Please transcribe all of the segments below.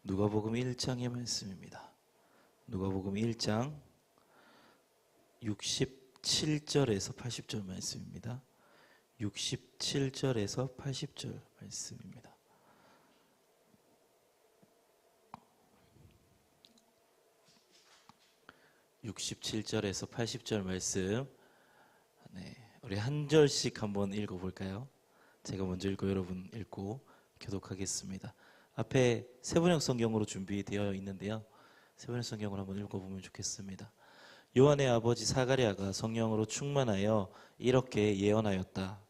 누가복음 1장의 말씀입니다. 누가복음 1장 67절에서 80절 말씀입니다. 67절에서 80절 말씀입니다. (67절에서 80절) 말씀, 우리 한 절씩 한번 읽어볼까요? 제가 먼저 읽고 여러분 읽고 교독하겠습니다. 앞에 세번역 성경으로 준비되어 있는데요, 세번역 성경으로 한번 읽어보면 좋겠습니다. 요한의 아버지 사가랴가 성령으로 충만하여 이렇게 예언하였다.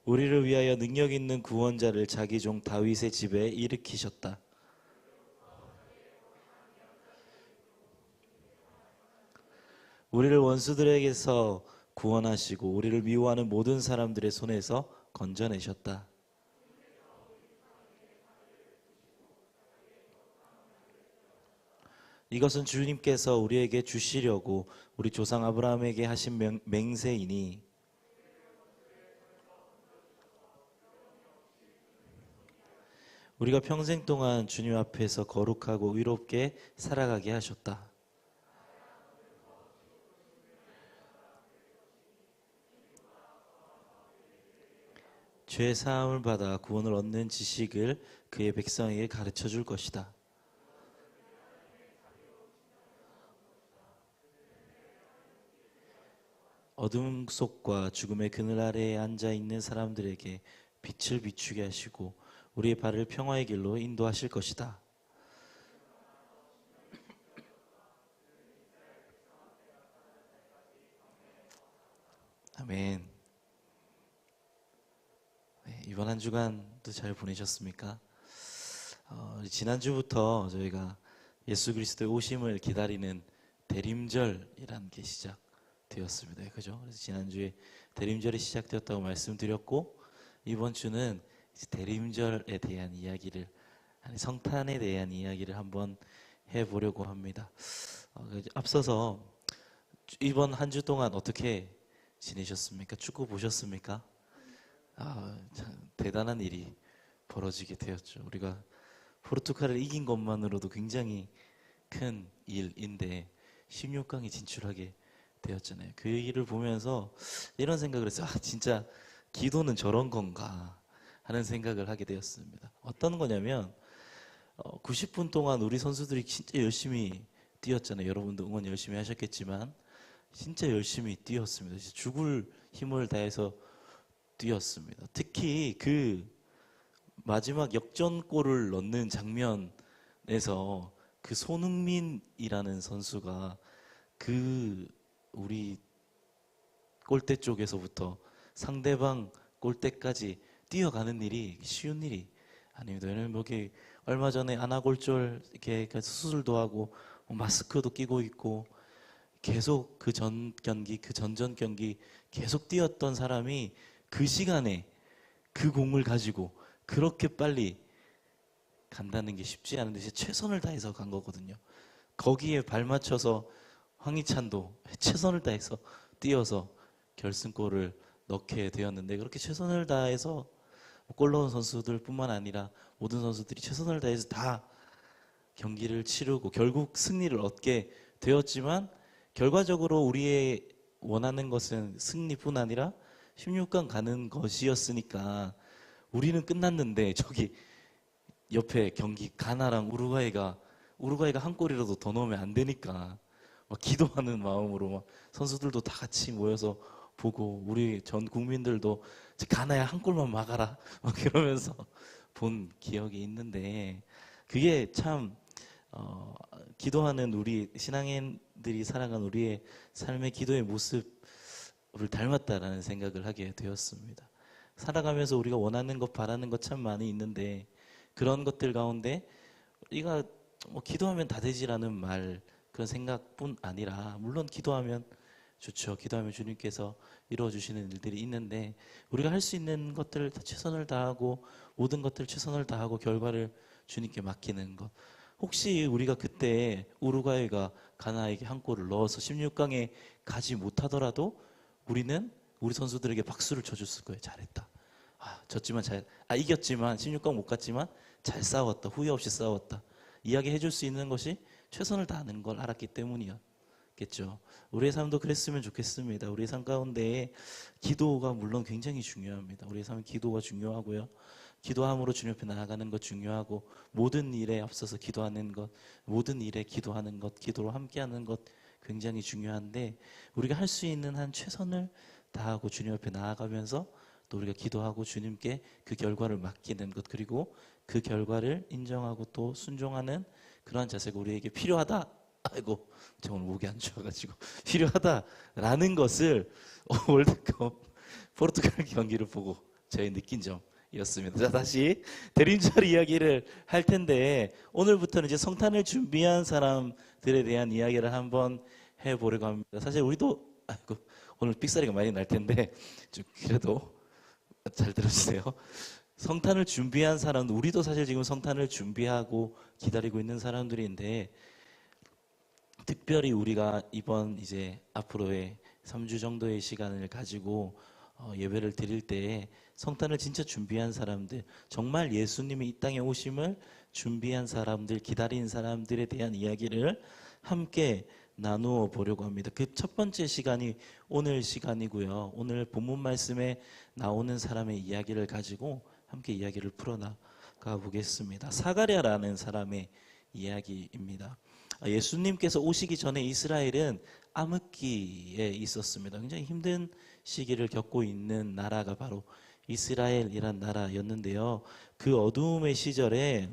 우리를 위하여 능력 있는 구원자를 자기 종 다윗의 집에 일으키셨다. 우리를 원수들에게서 구원하시고 우리를 미워하는 모든 사람들의 손에서 건져내셨다. 이것은 주님께서 우리에게 주시려고 우리 조상 아브라함에게 하신 맹세이니 우리가 평생 동안 주님 앞에서 거룩하고 의롭게 살아가게 하셨다. 죄 사함을 받아 구원을 얻는 지식을 그의 백성에게 가르쳐 줄 것이다. 어둠 속과 죽음의 그늘 아래에 앉아 있는 사람들에게 빛을 비추게 하시고 우리의 발을 평화의 길로 인도하실 것이다. 아멘. 이번 한 주간도 잘 보내셨습니까? 지난주부터 저희가 예수 그리스도의 오심을 기다리는 대림절이라는 게 시작되었습니다. 그죠? 그래서 지난주에 대림절이 시작되었다고 말씀드렸고, 이번 주는 대림절에 대한 이야기를, 성탄에 대한 이야기를 한번 해보려고 합니다. 앞서서 이번 한 주 동안 어떻게 지내셨습니까? 축구 보셨습니까? 참 대단한 일이 벌어지게 되었죠. 우리가 포르투갈을 이긴 것만으로도 굉장히 큰 일인데 16강에 진출하게 되었잖아요. 그 일을 보면서 이런 생각을 했어요. 진짜 기도는 저런 건가 하는 생각을 하게 되었습니다. 어떤 거냐면 90분 동안 우리 선수들이 진짜 열심히 뛰었잖아요. 여러분도 응원 열심히 하셨겠지만 진짜 열심히 뛰었습니다. 진짜 죽을 힘을 다해서 뛰었습니다. 특히 그 마지막 역전골을 넣는 장면에서 그 손흥민이라는 선수가 그 우리 골대 쪽에서부터 상대방 골대까지 뛰어가는 일이 쉬운 일이 아닙니다. 왜냐면 여기 얼마 전에 안아골절 이렇게 수술도 하고 마스크도 끼고 있고 계속 그 전 경기, 그 전전 경기 계속 뛰었던 사람이 그 시간에 그 공을 가지고 그렇게 빨리 간다는 게 쉽지 않은데 최선을 다해서 간 거거든요. 거기에 발맞춰서 황희찬도 최선을 다해서 뛰어서 결승골을 넣게 되었는데, 그렇게 최선을 다해서 골 넣은 선수들 뿐만 아니라 모든 선수들이 최선을 다해서 다 경기를 치르고 결국 승리를 얻게 되었지만, 결과적으로 우리의 원하는 것은 승리뿐 아니라 16강 가는 것이었으니까 우리는 끝났는데 저기 옆에 경기 가나랑 우루과이가 한 골이라도 더 넣으면 안 되니까 막 기도하는 마음으로 막 선수들도 다 같이 모여서 보고, 우리 전 국민들도 가나야 한 골만 막아라 막 그러면서 본 기억이 있는데, 그게 참 기도하는 우리 신앙인들이 살아간 우리의 삶의 기도의 모습을 닮았다라는 생각을 하게 되었습니다. 살아가면서 우리가 원하는 것, 바라는 것 참 많이 있는데, 그런 것들 가운데 우리가 기도하면 다 되지라는 말, 그런 생각뿐 아니라, 물론 기도하면 좋죠. 기도하면 주님께서 이루어주시는 일들이 있는데, 우리가 할 수 있는 것들을 다 최선을 다하고 모든 것들을 최선을 다하고 결과를 주님께 맡기는 것. 혹시 우리가 그때 우루과이가 가나에게 한 골을 넣어서 16강에 가지 못하더라도 우리는 우리 선수들에게 박수를 쳐줬을 거예요. 잘했다. 졌지만 이겼지만 16강 못 갔지만 잘 싸웠다. 후회 없이 싸웠다. 이야기해 줄 수 있는 것이 최선을 다하는 걸 알았기 때문이었겠죠. 우리의 삶도 그랬으면 좋겠습니다. 우리의 삶 가운데 기도가 물론 굉장히 중요합니다. 우리의 삶은 기도가 중요하고요. 기도함으로 주님 앞에 나아가는 것 중요하고, 모든 일에 앞서서 기도하는 것, 모든 일에 기도하는 것, 기도로 함께하는 것 굉장히 중요한데, 우리가 할 수 있는 한 최선을 다하고 주님 앞에 나아가면서 또 우리가 기도하고 주님께 그 결과를 맡기는 것, 그리고 그 결과를 인정하고 또 순종하는 그러한 자세가 우리에게 필요하다. 아이고, 제가 오늘 목이 안 좋아가지고 필요하다라는 것을 월드컵 포르투갈 경기를 보고 저희 느낀 점이었습니다. 자, 다시 대림절 이야기를 할 텐데, 오늘부터는 이제 성탄을 준비한 사람들에 대한 이야기를 한번 해보려고 합니다. 사실 우리도 오늘 삑사리가 많이 날 텐데 좀 그래도 잘 들어주세요. 성탄을 준비한 사람, 우리도 사실 지금 성탄을 준비하고 기다리고 있는 사람들인데, 특별히 우리가 이번 이제 앞으로의 3주 정도의 시간을 가지고 예배를 드릴 때에 성탄을 진짜 준비한 사람들, 정말 예수님이 이 땅에 오심을 준비한 사람들, 기다린 사람들에 대한 이야기를 함께 나누어 보려고 합니다. 그 첫 번째 시간이 오늘 시간이고요. 오늘 본문 말씀에 나오는 사람의 이야기를 가지고 함께 이야기를 풀어나가 보겠습니다. 사가랴라는 사람의 이야기입니다. 예수님께서 오시기 전에 이스라엘은 암흑기에 있었습니다. 굉장히 힘든 시기를 겪고 있는 나라가 바로 이스라엘이란 나라였는데요. 그 어두움의 시절에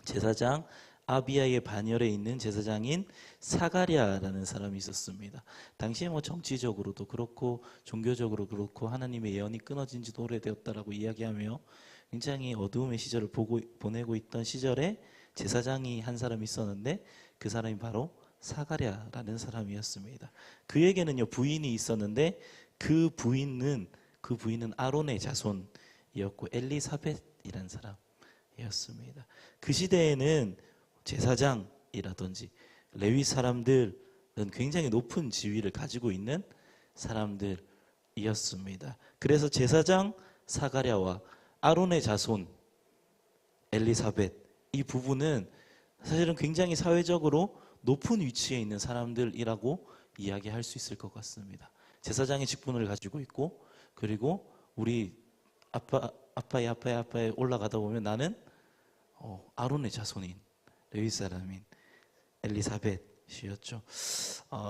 제사장 아비야의 반열에 있는 제사장인 사가랴라는 사람이 있었습니다. 당시에 정치적으로도 그렇고 종교적으로 그렇고 하나님의 예언이 끊어진 지도 오래되었다라고 이야기하며 굉장히 어두움의 시절을 보내고 있던 시절에 제사장이 한 사람이 있었는데, 그 사람이 바로 사가랴라는 사람이었습니다. 그에게는요 부인이 있었는데, 그 부인은 아론의 자손이었고 엘리사벳이라는 사람이었습니다. 그 시대에는 제사장이라든지 레위 사람들은 굉장히 높은 지위를 가지고 있는 사람들이었습니다. 그래서 제사장 사가랴와 아론의 자손 엘리사벳, 이 부부는 사실은 굉장히 사회적으로 높은 위치에 있는 사람들이라고 이야기할 수 있을 것 같습니다. 제사장의 직분을 가지고 있고, 그리고 우리 아빠에 올라가다 보면 나는 아론의 자손인 레위 사람인 엘리사벳이었죠.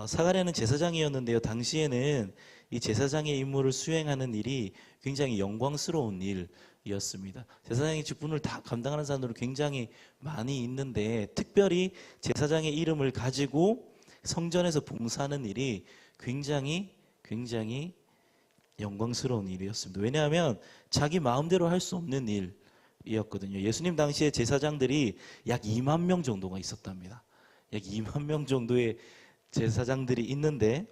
사가랴는 제사장이었는데요. 당시에는 이 제사장의 임무를 수행하는 일이 굉장히 영광스러운 일이었습니다. 제사장의 직분을 다 감당하는 사람들은 굉장히 많이 있는데, 특별히 제사장의 이름을 가지고 성전에서 봉사하는 일이 굉장히 영광스러운 일이었습니다. 왜냐하면 자기 마음대로 할 수 없는 일이었거든요. 예수님 당시에 제사장들이 약 2만 명 정도가 있었답니다. 약 2만 명 정도의 제사장들이 있는데,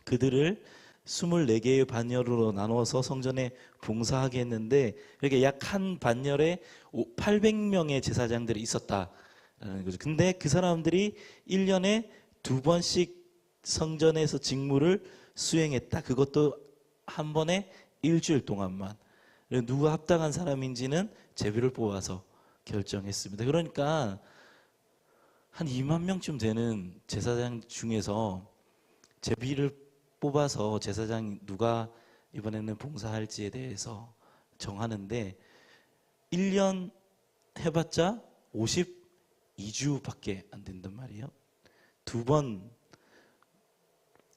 그들을 24개의 반열으로 나눠서 성전에 봉사하게 했는데, 이렇게 약 한 반열에 800명의 제사장들이 있었다라는 거죠. 근데 그 사람들이 1년에 2번씩 성전에서 직무를 수행했다. 그것도 한 번에 일주일 동안만. 누가 합당한 사람인지는 제비를 뽑아서 결정했습니다. 그러니까 한 2만 명쯤 되는 제사장 중에서 제비를 뽑아서 제사장 누가 이번에는 봉사할지에 대해서 정하는데, 1년 해봤자 52주밖에 안 된단 말이에요. 2번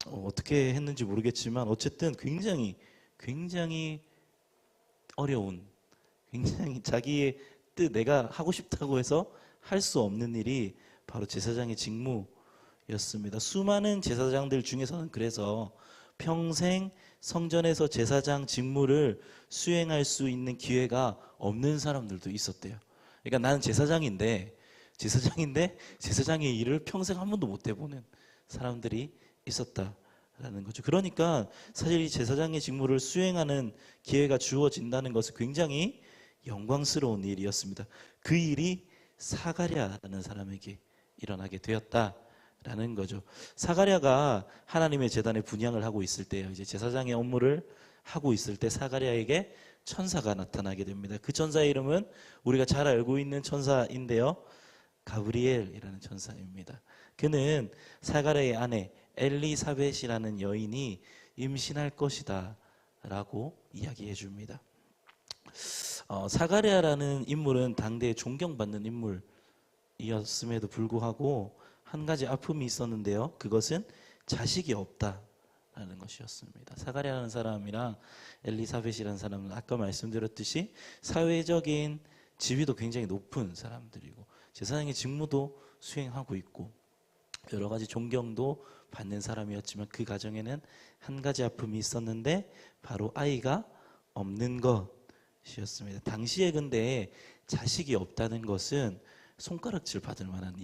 어떻게 했는지 모르겠지만 어쨌든 굉장히 어려운, 굉장히 자기의 뜻, 내가 하고 싶다고 해서 할 수 없는 일이 바로 제사장의 직무였습니다. 수많은 제사장들 중에서는 그래서 평생 성전에서 제사장 직무를 수행할 수 있는 기회가 없는 사람들도 있었대요. 그러니까 나는 제사장인데 제사장의 일을 평생 한 번도 못 해보는 사람들이 있었다라는 거죠. 그러니까 사실 이 제사장의 직무를 수행하는 기회가 주어진다는 것은 굉장히 영광스러운 일이었습니다. 그 일이 사가랴라는 사람에게 일어나게 되었다라는 라는 거죠. 사가랴가 하나님의 제단에 분향을 하고 있을 때요, 이제 제사장의 업무를 하고 있을 때 사가랴에게 천사가 나타나게 됩니다. 그 천사의 이름은 우리가 잘 알고 있는 천사인데요, 가브리엘이라는 천사입니다. 그는 사가랴의 아내 엘리사벳이라는 여인이 임신할 것이다 라고 이야기해 줍니다. 사가랴라는 인물은 당대에 존경받는 인물이었음에도 불구하고 한 가지 아픔이 있었는데요, 그것은 자식이 없다라는 것이었습니다. 사가랴라는 사람이랑 엘리사벳이라는 사람은 아까 말씀드렸듯이 사회적인 지위도 굉장히 높은 사람들이고 제사장의 직무도 수행하고 있고 여러 가지 존경도 받는 사람이었지만 그 가정에는 한 가지 아픔이 있었는데 바로 아이가 없는 것이었습니다. 당시에 근데 자식이 없다는 것은 손가락질 받을 만한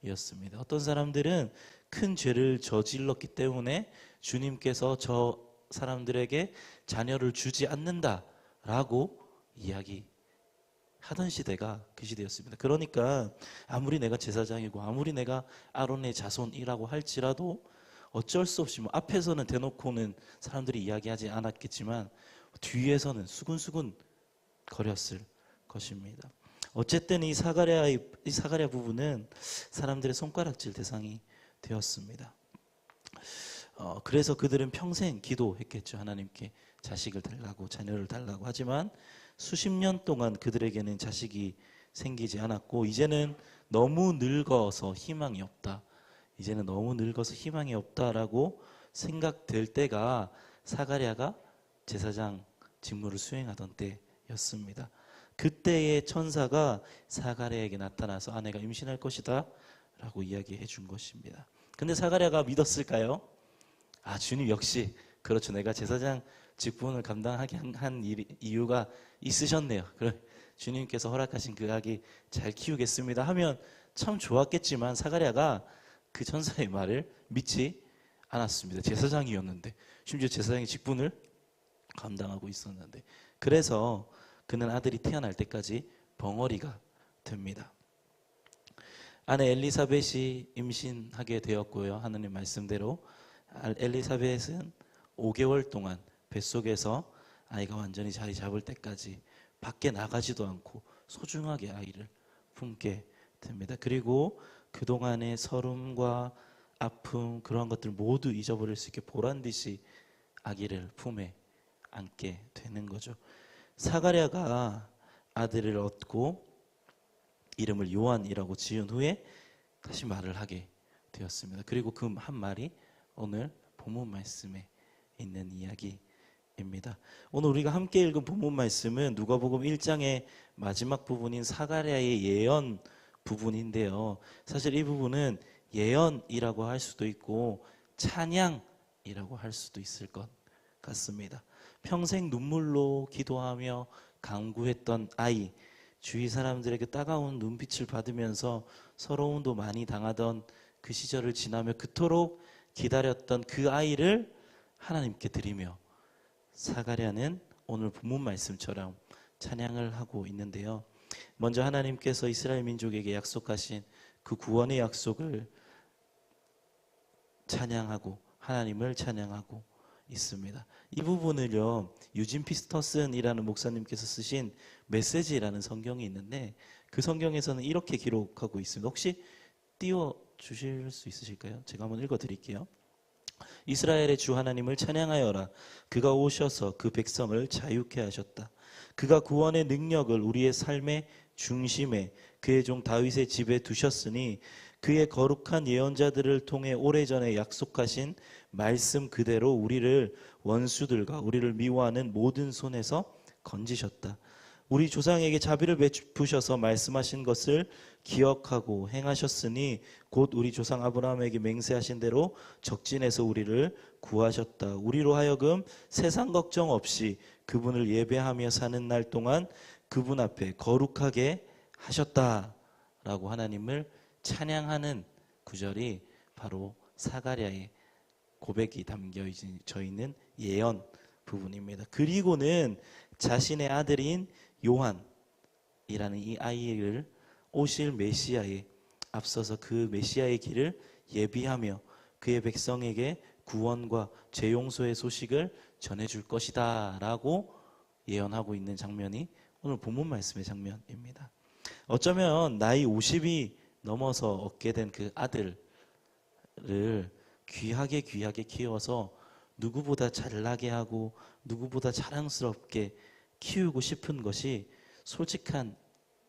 일이었습니다. 어떤 사람들은 큰 죄를 저질렀기 때문에 주님께서 저 사람들에게 자녀를 주지 않는다라고 이야기하던 시대가 그 시대였습니다. 그러니까 아무리 내가 제사장이고 아무리 내가 아론의 자손이라고 할지라도 어쩔 수 없이 앞에서는 대놓고는 사람들이 이야기하지 않았겠지만 뒤에서는 수근수근 거렸을 것입니다. 어쨌든 이 사가랴 부부는 사람들의 손가락질 대상이 되었습니다. 그래서 그들은 평생 기도했겠죠. 하나님께 자식을 달라고, 자녀를 달라고. 하지만 수십 년 동안 그들에게는 자식이 생기지 않았고 이제는 너무 늙어서 희망이 없다. 이제는 너무 늙어서 희망이 없다라고 생각될 때가 사가랴가 제사장 직무를 수행하던 때였습니다. 그때의 천사가 사가랴에게 나타나서 아내가 임신할 것이다 라고 이야기해 준 것입니다. 근데 사가랴가 믿었을까요? 주님 역시 그렇죠, 내가 제사장 직분을 감당하게 한 이유가 있으셨네요. 그럼 주님께서 허락하신 그 아기 잘 키우겠습니다 하면 참 좋았겠지만 사가랴가 그 천사의 말을 믿지 않았습니다. 제사장이었는데, 심지어 제사장의 직분을 감당하고 있었는데, 그래서 그는 아들이 태어날 때까지 벙어리가 됩니다. 아내 엘리사벳이 임신하게 되었고요, 하나님 말씀대로 엘리사벳은 5개월 동안 뱃속에서 아이가 완전히 자리 잡을 때까지 밖에 나가지도 않고 소중하게 아이를 품게 됩니다. 그리고 그동안의 서름과 아픔, 그러한 것들 모두 잊어버릴 수 있게 보란듯이 아기를 품에 안게 되는 거죠. 사가랴가 아들을 얻고 이름을 요한이라고 지은 후에 다시 말을 하게 되었습니다. 그리고 그 한 말이 오늘 본문 말씀에 있는 이야기입니다. 오늘 우리가 함께 읽은 본문 말씀은 누가복음 1장의 마지막 부분인 사가랴의 예언 부분인데요. 사실 이 부분은 예언이라고 할 수도 있고 찬양이라고 할 수도 있을 것 같습니다. 평생 눈물로 기도하며 간구했던 아이, 주위 사람들에게 따가운 눈빛을 받으면서 서러움도 많이 당하던 그 시절을 지나며 그토록 기다렸던 그 아이를 하나님께 드리며 사가랴는 오늘 본문 말씀처럼 찬양을 하고 있는데요. 먼저 하나님께서 이스라엘 민족에게 약속하신 그 구원의 약속을 찬양하고 하나님을 찬양하고 있습니다. 이 부분을요, 유진 피스터슨이라는 목사님께서 쓰신 메시지라는 성경이 있는데 그 성경에서는 이렇게 기록하고 있습니다. 혹시 띄워주실 수 있으실까요? 제가 한번 읽어드릴게요. 이스라엘의 주 하나님을 찬양하여라. 그가 오셔서 그 백성을 자유케 하셨다. 그가 구원의 능력을 우리의 삶의 중심에 그의 종 다윗의 집에 두셨으니 그의 거룩한 예언자들을 통해 오래전에 약속하신 말씀 그대로 우리를 원수들과 우리를 미워하는 모든 손에서 건지셨다. 우리 조상에게 자비를 베푸셔서 말씀하신 것을 기억하고 행하셨으니 곧 우리 조상 아브라함에게 맹세하신 대로 적진에서 우리를 구하셨다. 우리로 하여금 세상 걱정 없이 그분을 예배하며 사는 날 동안 그분 앞에 거룩하게 하셨다라고 하나님을 찬양하는 구절이 바로 사가랴의 고백이 담겨져 있는 예언 부분입니다. 그리고는 자신의 아들인 요한이라는 이 아이를 오실 메시아에 앞서서 그 메시아의 길을 예비하며 그의 백성에게 구원과 죄 용서의 소식을 전해줄 것이다 라고 예언하고 있는 장면이 오늘 본문 말씀의 장면입니다. 어쩌면 나이 50이 넘어서 얻게 된 그 아들을 귀하게 키워서 누구보다 잘나게 하고 누구보다 자랑스럽게 키우고 싶은 것이 솔직한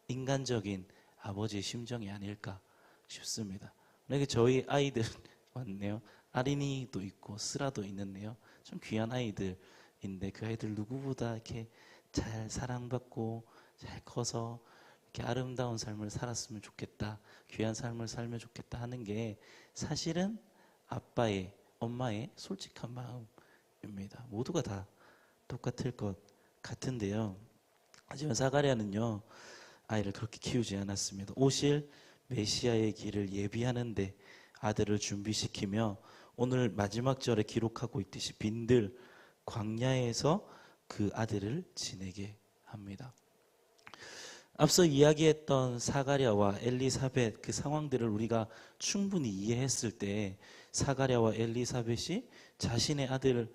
인간적인 아버지의 심정이 아닐까 싶습니다. 그러니까 저희 아이들 왔네요. 아린이도 있고 스라도 있는데요. 좀 귀한 아이들인데 그 아이들 누구보다 이렇게 잘 사랑받고 잘 커서 이렇게 아름다운 삶을 살았으면 좋겠다. 귀한 삶을 살면 좋겠다 하는 게 사실은 아빠의, 엄마의 솔직한 마음입니다. 모두가 다 똑같을 것 같은데요. 하지만 사가랴는요, 아이를 그렇게 키우지 않았습니다. 오실 메시아의 길을 예비하는데 아들을 준비시키며 오늘 마지막 절에 기록하고 있듯이 빈들 광야에서 그 아들을 지내게 합니다. 앞서 이야기했던 사가랴와 엘리사벳 그 상황들을 우리가 충분히 이해했을 때 사가랴와 엘리사벳이 자신의 아들을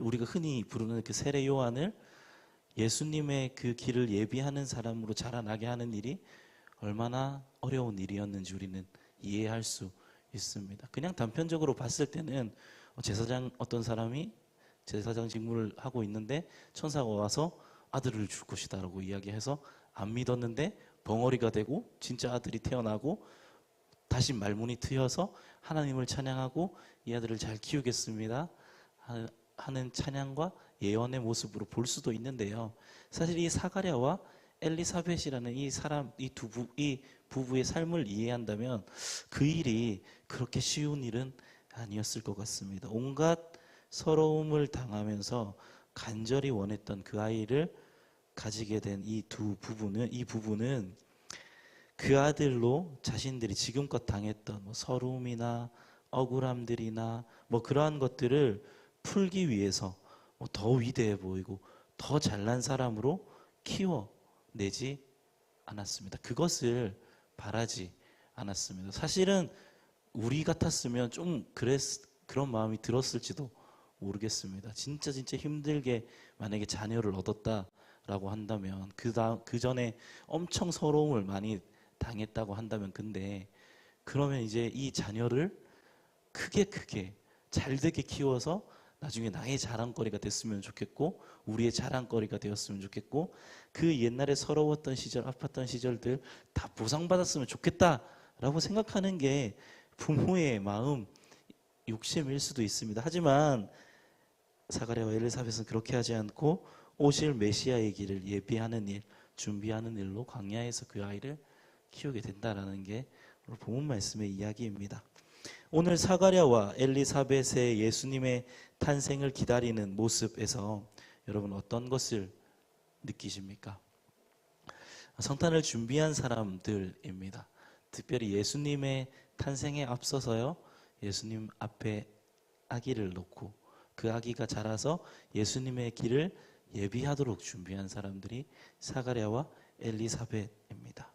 우리가 흔히 부르는 그 세례 요한을 예수님의 그 길을 예비하는 사람으로 자라나게 하는 일이 얼마나 어려운 일이었는지 우리는 이해할 수 있습니다. 그냥 단편적으로 봤을 때는 제사장 어떤 사람이 제사장 직무를 하고 있는데 천사가 와서 아들을 줄 것이다라고 이야기해서 안 믿었는데 벙어리가 되고 진짜 아들이 태어나고 다시 말문이 트여서 하나님을 찬양하고 이 아들을 잘 키우겠습니다 하는 찬양과 예언의 모습으로 볼 수도 있는데요. 사실 이 사가랴와 엘리사벳이라는 이 부부의 삶을 이해한다면 그 일이 그렇게 쉬운 일은 아니었을 것 같습니다. 온갖 서러움을 당하면서 간절히 원했던 그 아이를 가지게 된 이 부부는 그 아들로 자신들이 지금껏 당했던 서러움이나 억울함들이나 그러한 것들을 풀기 위해서 더 위대해 보이고 더 잘난 사람으로 키워내지 않았습니다. 그것을 바라지 않았습니다. 사실은 우리 같았으면 좀 그런 마음이 들었을지도 모르겠습니다. 진짜 힘들게 만약에 자녀를 얻었다라고 한다면 그 전에 엄청 서러움을 많이 당했다고 한다면 근데 그러면 이제 이 자녀를 크게 잘되게 키워서 나중에 나의 자랑거리가 됐으면 좋겠고 우리의 자랑거리가 되었으면 좋겠고 그 옛날에 서러웠던 시절 아팠던 시절들 다 보상받았으면 좋겠다라고 생각하는 게 부모의 마음 욕심일 수도 있습니다. 하지만 사가랴와 엘리사벳은 그렇게 하지 않고 오실 메시아의 길을 예비하는 일, 준비하는 일로 광야에서 그 아이를 키우게 된다라는 게 오늘 본문 말씀의 이야기입니다. 오늘 사가랴와 엘리사벳의 예수님의 탄생을 기다리는 모습에서 여러분 어떤 것을 느끼십니까? 성탄을 준비한 사람들입니다. 특별히 예수님의 탄생에 앞서서요, 예수님 앞에 아기를 놓고 그 아기가 자라서 예수님의 길을 예비하도록 준비한 사람들이 사가랴와 엘리사벳입니다.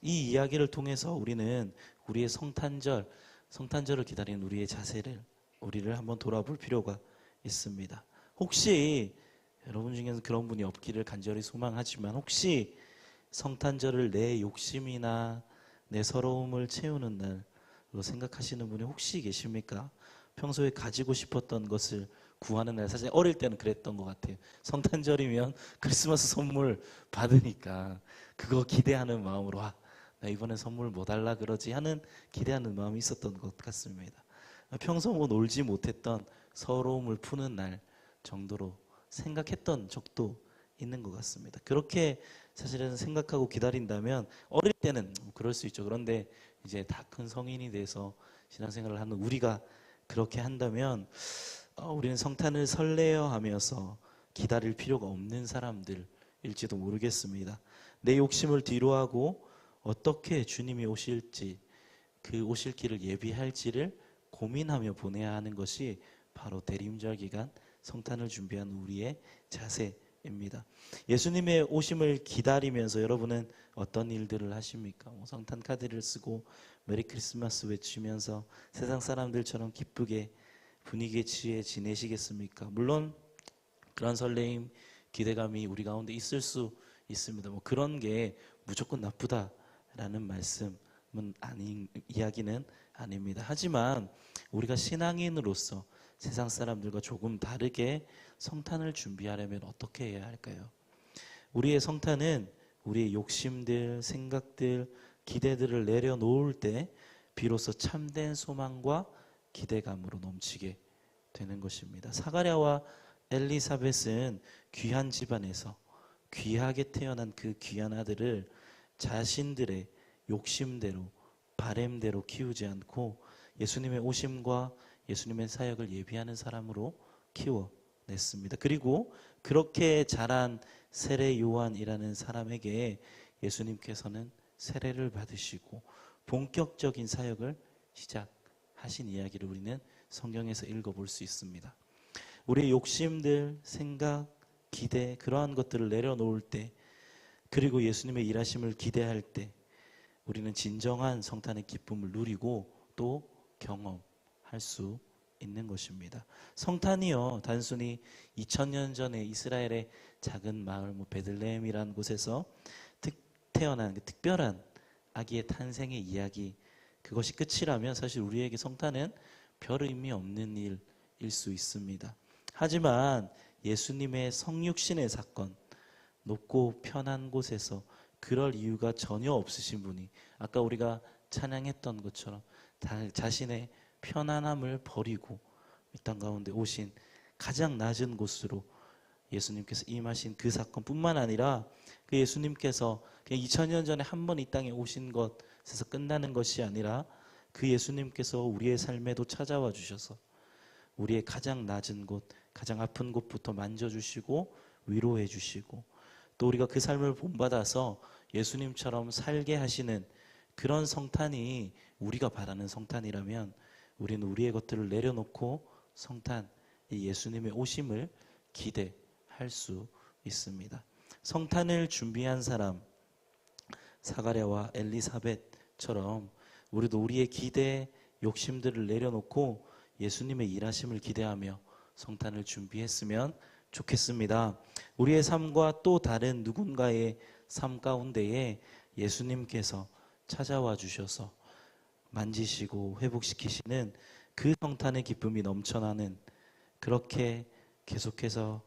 이 이야기를 통해서 우리는 우리의 성탄절을 기다리는 우리를 한번 돌아볼 필요가 있습니다. 혹시 여러분 중에서 그런 분이 없기를 간절히 소망하지만 혹시 성탄절을 내 욕심이나 내 서러움을 채우는 날로 생각하시는 분이 혹시 계십니까? 평소에 가지고 싶었던 것을 구하는 날, 사실 어릴 때는 그랬던 것 같아요. 성탄절이면 크리스마스 선물 받으니까 그거 기대하는 마음으로 나 이번에 선물 뭐 달라 그러지 하는 기대하는 마음이 있었던 것 같습니다. 평소 놀지 못했던 서러움을 푸는 날 정도로 생각했던 적도 있는 것 같습니다. 그렇게 사실은 생각하고 기다린다면 어릴 때는 그럴 수 있죠. 그런데 이제 다 큰 성인이 돼서 신앙생활을 하는 우리가 그렇게 한다면 우리는 성탄을 설레어하면서 기다릴 필요가 없는 사람들일지도 모르겠습니다. 내 욕심을 뒤로하고 어떻게 주님이 오실지 그 오실 길을 예비할지를 고민하며 보내야 하는 것이 바로 대림절 기간 성탄을 준비한 우리의 자세입니다. 예수님의 오심을 기다리면서 여러분은 어떤 일들을 하십니까? 성탄 카드를 쓰고 메리 크리스마스 외치면서 세상 사람들처럼 기쁘게 분위기에 취해 지내시겠습니까? 물론 그런 설레임, 기대감이 우리 가운데 있을 수 있습니다. 뭐 그런 게 무조건 나쁘다라는 말씀은 이야기는 아닙니다. 하지만 우리가 신앙인으로서 세상 사람들과 조금 다르게 성탄을 준비하려면 어떻게 해야 할까요? 우리의 성탄은 우리의 욕심들, 생각들, 기대들을 내려놓을 때 비로소 참된 소망과 기대감으로 넘치게 되는 것입니다. 사가랴와 엘리사벳은 귀한 집안에서 귀하게 태어난 그 귀한 아들을 자신들의 욕심대로 바램대로 키우지 않고 예수님의 오심과 예수님의 사역을 예비하는 사람으로 키워냈습니다. 그리고 그렇게 자란 세례 요한이라는 사람에게 예수님께서는 세례를 받으시고 본격적인 사역을 시작하신 이야기를 우리는 성경에서 읽어볼 수 있습니다. 우리의 욕심들, 생각, 기대 그러한 것들을 내려놓을 때 그리고 예수님의 일하심을 기대할 때 우리는 진정한 성탄의 기쁨을 누리고 또 경험할 수 있는 것입니다. 성탄이요 단순히 2000년 전에 이스라엘의 작은 마을 베들레헴이라는 곳에서 태어난 그 특별한 아기의 탄생의 이야기 그것이 끝이라면 사실 우리에게 성탄은 별 의미 없는 일일 수 있습니다. 하지만 예수님의 성육신의 사건, 높고 편한 곳에서 그럴 이유가 전혀 없으신 분이 아까 우리가 찬양했던 것처럼 자신의 편안함을 버리고 이 땅 가운데 오신 가장 낮은 곳으로 예수님께서 임하신 그 사건뿐만 아니라 그 예수님께서 그냥 2000년 전에 한 번 이 땅에 오신 것에서 끝나는 것이 아니라 그 예수님께서 우리의 삶에도 찾아와 주셔서 우리의 가장 낮은 곳, 가장 아픈 곳부터 만져주시고 위로해 주시고 또 우리가 그 삶을 본받아서 예수님처럼 살게 하시는 그런 성탄이 우리가 바라는 성탄이라면 우리는 우리의 것들을 내려놓고 성탄, 이 예수님의 오심을 기대할 수 있습니다. 성탄을 준비한 사람, 사가랴와 엘리사벳처럼 우리도 우리의 기대, 욕심들을 내려놓고 예수님의 일하심을 기대하며 성탄을 준비했으면 좋겠습니다. 우리의 삶과 또 다른 누군가의 삶 가운데에 예수님께서 찾아와 주셔서 만지시고 회복시키시는 그 성탄의 기쁨이 넘쳐나는 그렇게 계속해서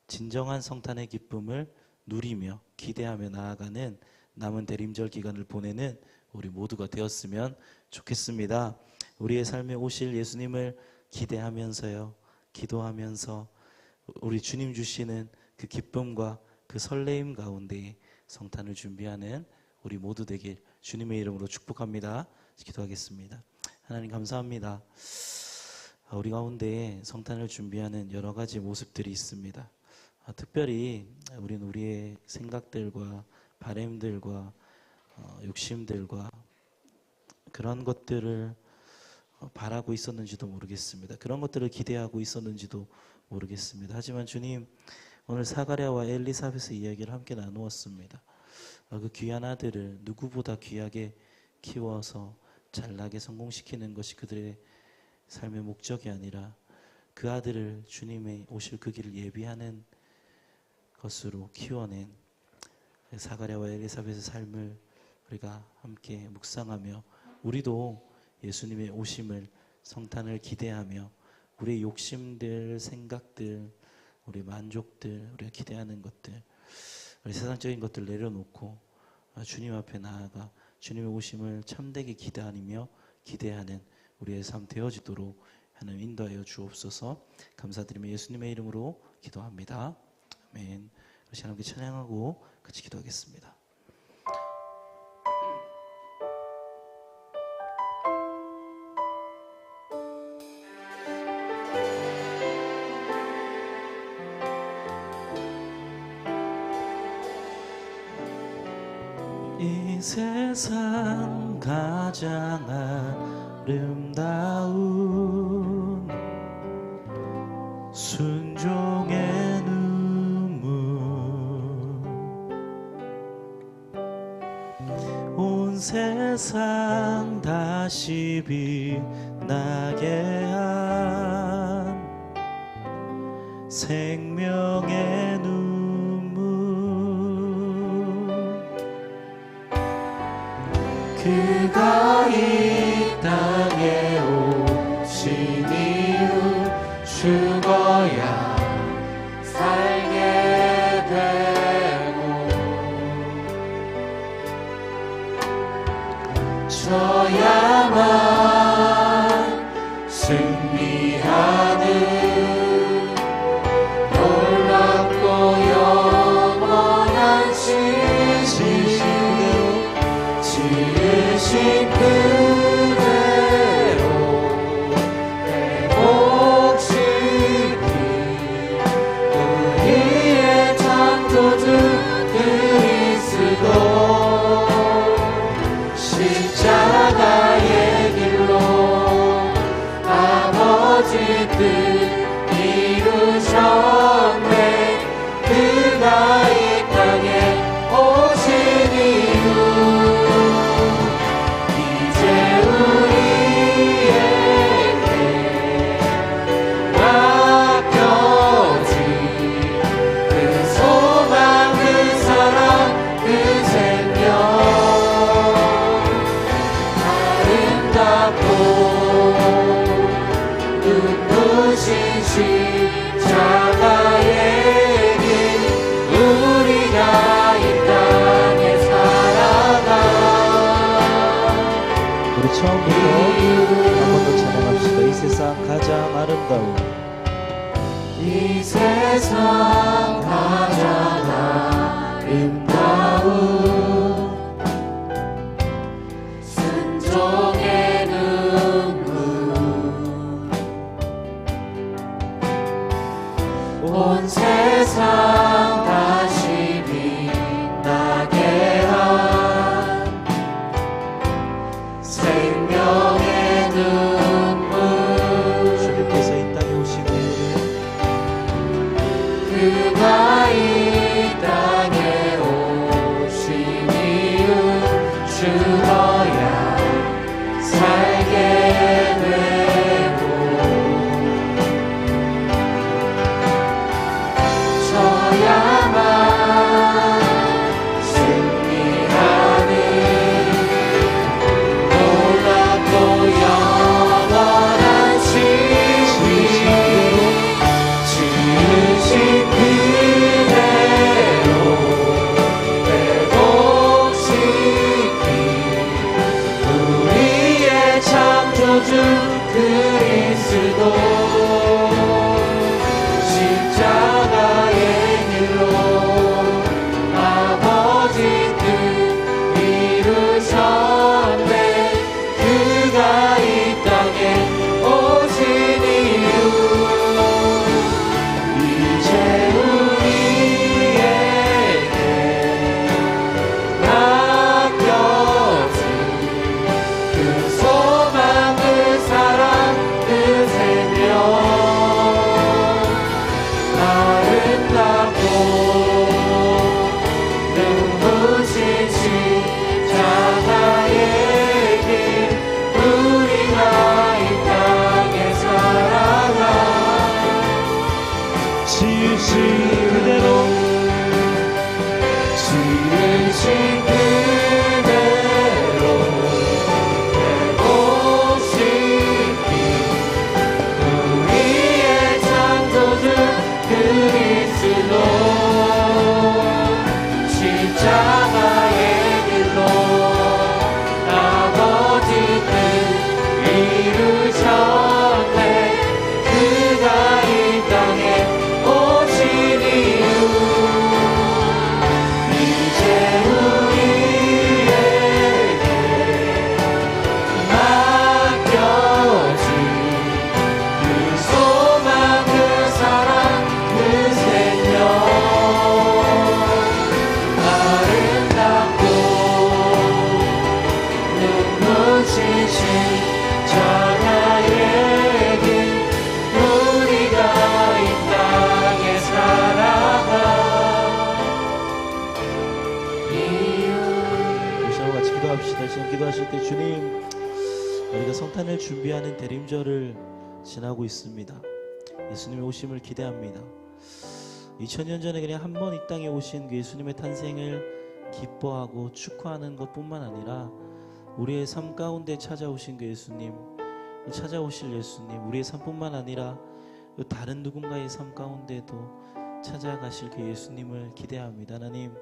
진정한 성탄의 기쁨을 누리며 기대하며 나아가는 남은 대림절 기간을 보내는 우리 모두가 되었으면 좋겠습니다. 우리의 삶에 오실 예수님을 기대하면서요, 기도하면서 우리 주님 주시는 그 기쁨과 그 설레임 가운데 성탄을 준비하는 우리 모두 되길 주님의 이름으로 축복합니다. 기도하겠습니다. 하나님 감사합니다. 우리 가운데 성탄을 준비하는 여러 가지 모습들이 있습니다. 특별히 우리는 우리의 생각들과 바램들과 욕심들과 그런 것들을 바라고 있었는지도 모르겠습니다. 그런 것들을 기대하고 있었는지도 모르겠습니다. 하지만 주님, 오늘 사가랴와 엘리사벳의 이야기를 함께 나누었습니다. 그 귀한 아들을 누구보다 귀하게 키워서 잘나게 성공시키는 것이 그들의 삶의 목적이 아니라 그 아들을 주님의 오실 그 길을 예비하는 것으로 키워낸 사가랴와 엘리사벳의 삶을 우리가 함께 묵상하며 우리도 예수님의 오심을 성탄을 기대하며 우리의 욕심들, 생각들, 우리 만족들, 우리가 기대하는 것들, 우리 세상적인 것들 내려놓고 주님 앞에 나아가 주님의 오심을 참되게 기대하는 우리의 삶 되어지도록 하나님 인도하여 주옵소서. 감사드리며 예수님의 이름으로 기도합니다. 아멘. 우리 하나님께 찬양하고 같이 기도하겠습니다. 이 세상 가장 아름다운 순종의 눈물 온 온 세상 다시 빛나게 한 생명의 눈물 그가 이 땅에 오신 이유 죽어야 살게 되고 져야만 승리하는 놀랍고 영원한 지으신 그대로 회복시킨 우리의 창조주 그리스도 십자가의 길로 아버지 뜻 이루셨네 그가 이 땅에 오신 이유 이제 우리에게 맡겨진 그 소망 그 사랑 그 생명 아름답고 눈부신 십자가의 길 우리가 이 땅에 살아가 우리 처음부터 한 번 더 찬양합시다. 이 세상 가장 아름다운 이 세상 가장 아름다운 순종의 눈물 온 세상 다시 빛나게 한 생명의 눈물 주님께서 이 땅에 오시니 그가 이 기도하실 때 주님, 우리가 성탄을 준비하는 대림절을 지나고 있습니다. 예수님의 오심을 기대합니다. 2000년 전에 그냥 한 번 이 땅에 오신 그 예수님의 탄생을 기뻐하고 축하하는 것뿐만 아니라 우리의 삶 가운데 찾아오신 그 예수님, 찾아오실 예수님, 우리의 삶뿐만 아니라 다른 누군가의 삶 가운데도 찾아가실 그 예수님을 기대합니다. 하나님,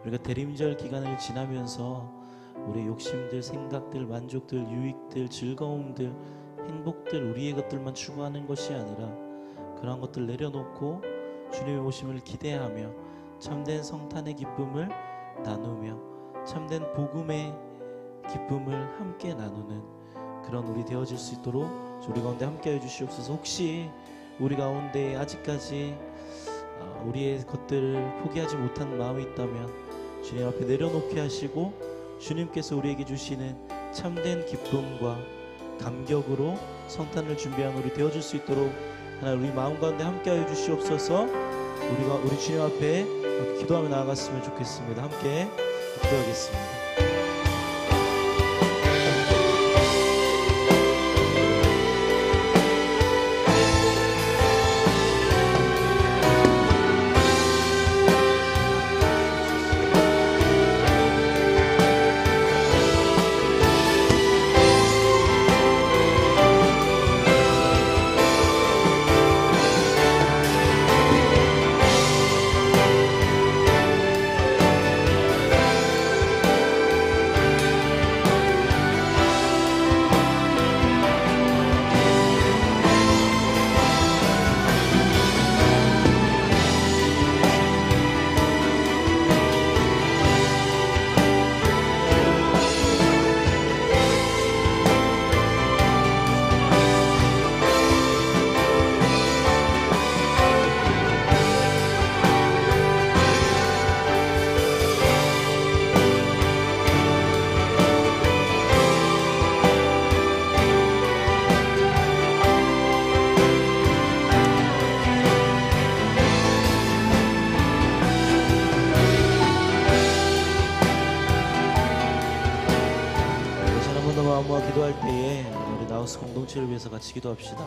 우리가 대림절 기간을 지나면서 우리의 욕심들, 생각들, 만족들, 유익들, 즐거움들, 행복들, 우리의 것들만 추구하는 것이 아니라 그런 것들 내려놓고 주님의 오심을 기대하며 참된 성탄의 기쁨을 나누며 참된 복음의 기쁨을 함께 나누는 그런 우리 되어질 수 있도록 우리 가운데 함께 해주시옵소서. 혹시 우리 가운데 아직까지 우리의 것들을 포기하지 못한 마음이 있다면 주님 앞에 내려놓게 하시고 주님께서 우리에게 주시는 참된 기쁨과 감격으로 성탄을 준비한 우리 되어줄 수 있도록 하나님 우리 마음 가운데 함께하여 주시옵소서. 우리 주님 앞에 기도하며 나아갔으면 좋겠습니다. 함께 기도하겠습니다. 기도할 때에 우리 나우스 공동체를 위해서 같이 기도합시다.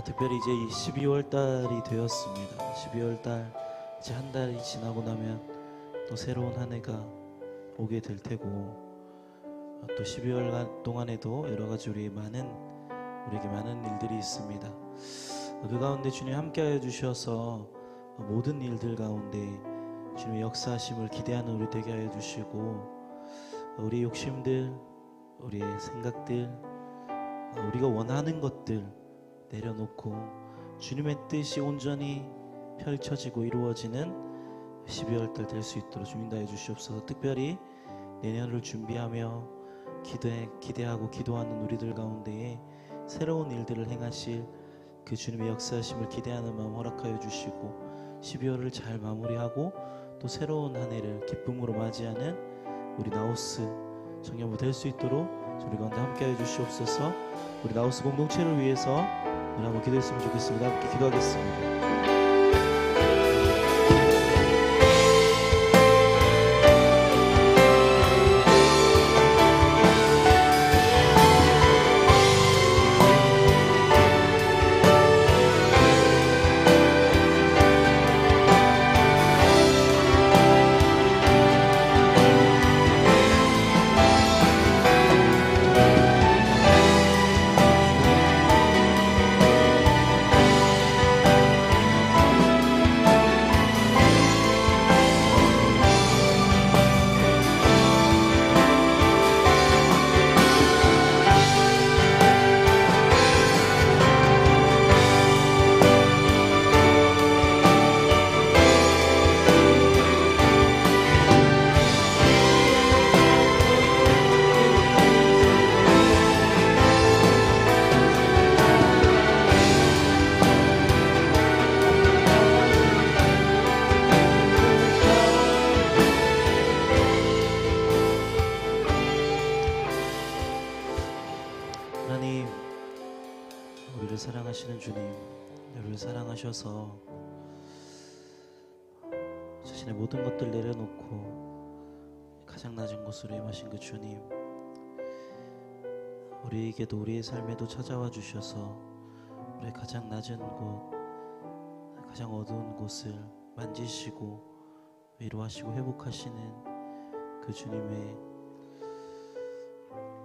특별히 이제 12월 달이 되었습니다. 12월 달 이제 한 달이 지나고 나면 또 새로운 한 해가 오게 될 테고 또 12월 동안에도 여러 가지 우리에게 많은 일들이 있습니다. 그 가운데 주님 함께하여 주셔서 모든 일들 가운데 주님의 역사하심을 기대하는 우리 되게 하여 주시고 우리의 욕심들, 우리의 생각들, 우리가 원하는 것들 내려놓고 주님의 뜻이 온전히 펼쳐지고 이루어지는 12월 달 될 수 있도록 주님 다해 주시옵소서. 특별히 내년을 준비하며 기대하고 기도하는 우리들 가운데에 새로운 일들을 행하실 그 주님의 역사하심을 기대하는 마음 허락하여 주시고 12월을 잘 마무리하고 또 새로운 한 해를 기쁨으로 맞이하는 우리 나우스 청년부 될 수 있도록 우리 가운데 함께해 주시옵소서. 우리 나우스 공동체를 위해서 우리 한번 기도했으면 좋겠습니다. 함께 기도하겠습니다. 우리를 사랑하시는 주님, 우리를 사랑하셔서 자신의 모든 것들 내려놓고 가장 낮은 곳으로 임하신 그 주님, 우리에게도 우리의 삶에도 찾아와 주셔서 우리의 가장 낮은 곳, 가장 어두운 곳을 만지시고 위로하시고 회복하시는 그 주님의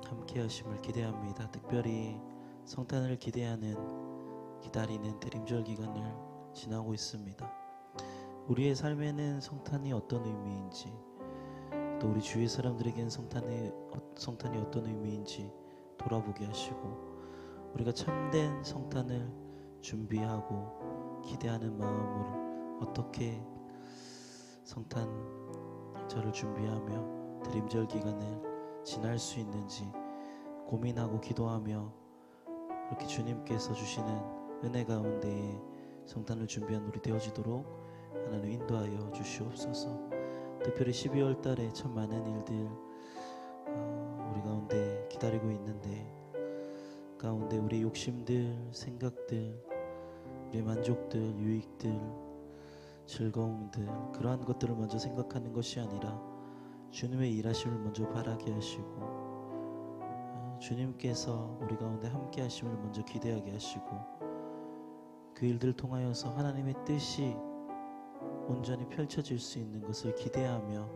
함께 하심을 기대합니다. 특별히 성탄을 기다리는 대림절 기간을 지나고 있습니다. 우리의 삶에는 성탄이 어떤 의미인지, 또 우리 주위 사람들에게는 성탄이 어떤 의미인지 돌아보게 하시고, 우리가 참된 성탄을 준비하고 기대하는 마음을 어떻게 성탄절을 준비하며 대림절 기간을 지날 수 있는지 고민하고 기도하며, 이렇게 주님께서 주시는 은혜 가운데에 성탄을 준비한 우리 되어지도록 하나님 인도하여 주시옵소서. 특별히 12월 달에 참 많은 일들 우리 가운데 기다리고 있는데, 가운데 우리 욕심들, 생각들, 우리 만족들, 유익들, 즐거움들, 그러한 것들을 먼저 생각하는 것이 아니라 주님의 일하심을 먼저 바라게 하시고, 주님께서 우리 가운데 함께 하심을 먼저 기대하게 하시고, 그 일들을 통하여서 하나님의 뜻이 온전히 펼쳐질 수 있는 것을 기대하며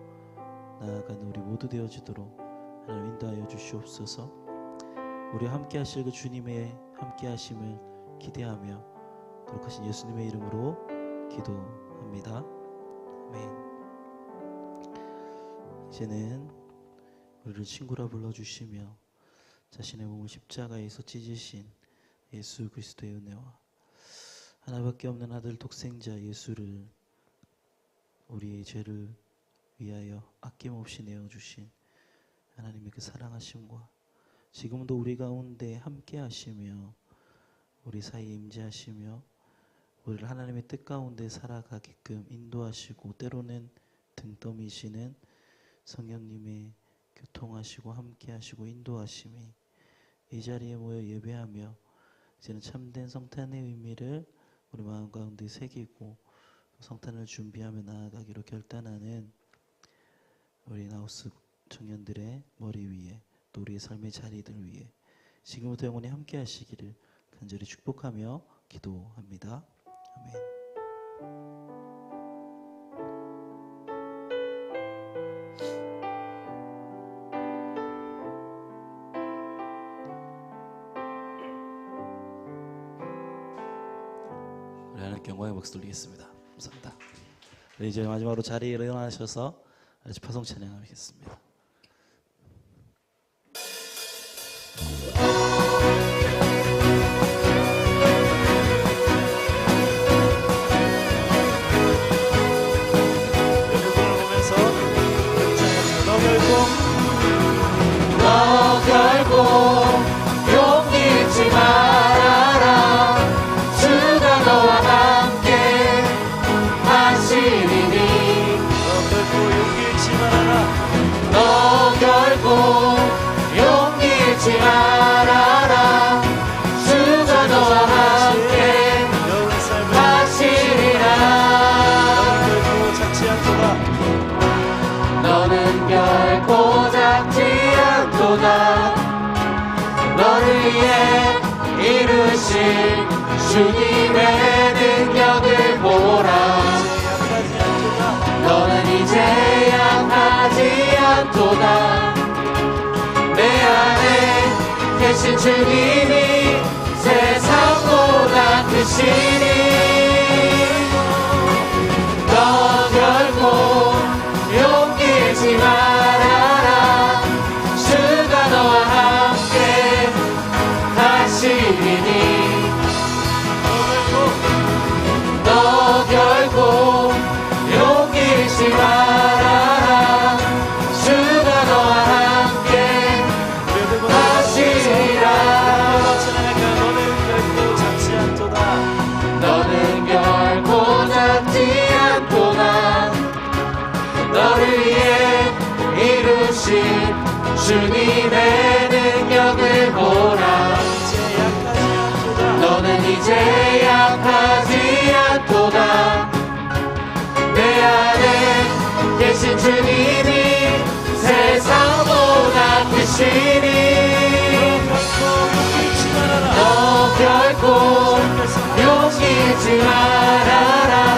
나아가는 우리 모두 되어지도록 하나님 인도하여 주시옵소서. 우리 함께 하실 그 주님의 함께 하심을 기대하며 거룩하신 예수님의 이름으로 기도합니다. 아멘. 이제는 우리를 친구라 불러주시며 자신의 몸을 십자가에서 찢으신 예수 그리스도의 은혜와 하나밖에 없는 아들 독생자 예수를 우리의 죄를 위하여 아낌없이 내어주신 하나님의 그 사랑하심과 지금도 우리 가운데 함께 하시며 우리 사이에 임재하시며 우리를 하나님의 뜻 가운데 살아가게끔 인도하시고 때로는 등 떠미시는 성령님의 교통하시고 함께 하시고 인도하심이 이 자리에 모여 예배하며 이제는 참된 성탄의 의미를 우리 마음 가운데 새기고 성탄을 준비하며 나아가기로 결단하는 우리 나우스 청년들의 머리 위에 또 우리의 삶의 자리들 위에 지금부터 영원히 함께 하시기를 간절히 축복하며 기도합니다. 아멘. 우리 하나님께 영광의 박수 돌리겠습니다. 감사합니다. 이제 마지막으로 자리에 일어나셔서 파송 찬양하겠습니다. 너 결국 용기 잃지 말아라. 주가 너와 함께 하시리니. 너 결국 용기 잃지 말아라. 주가 너와 함께 하시리라. 너는 결코 작지 않도다. 너를 위해 이루신 주님의 능력을 보라. 너는 이제 약하지 않도다. 내 안에 계신 주님이 세상보다 크시니. 너 결코 용기 잃지 말아라. 주가 너와 함께 하시리니. 너 결국 용기 잃지 말아라. 주가 너와 함께 하시리라. 너는 결코 작지 않도다. 너를 위해 이루신 주님의 능력을 보라. 너는 이제 약하지 않도다. 내 안에 계신 주님이 세상보다 크시니. 줄 알아라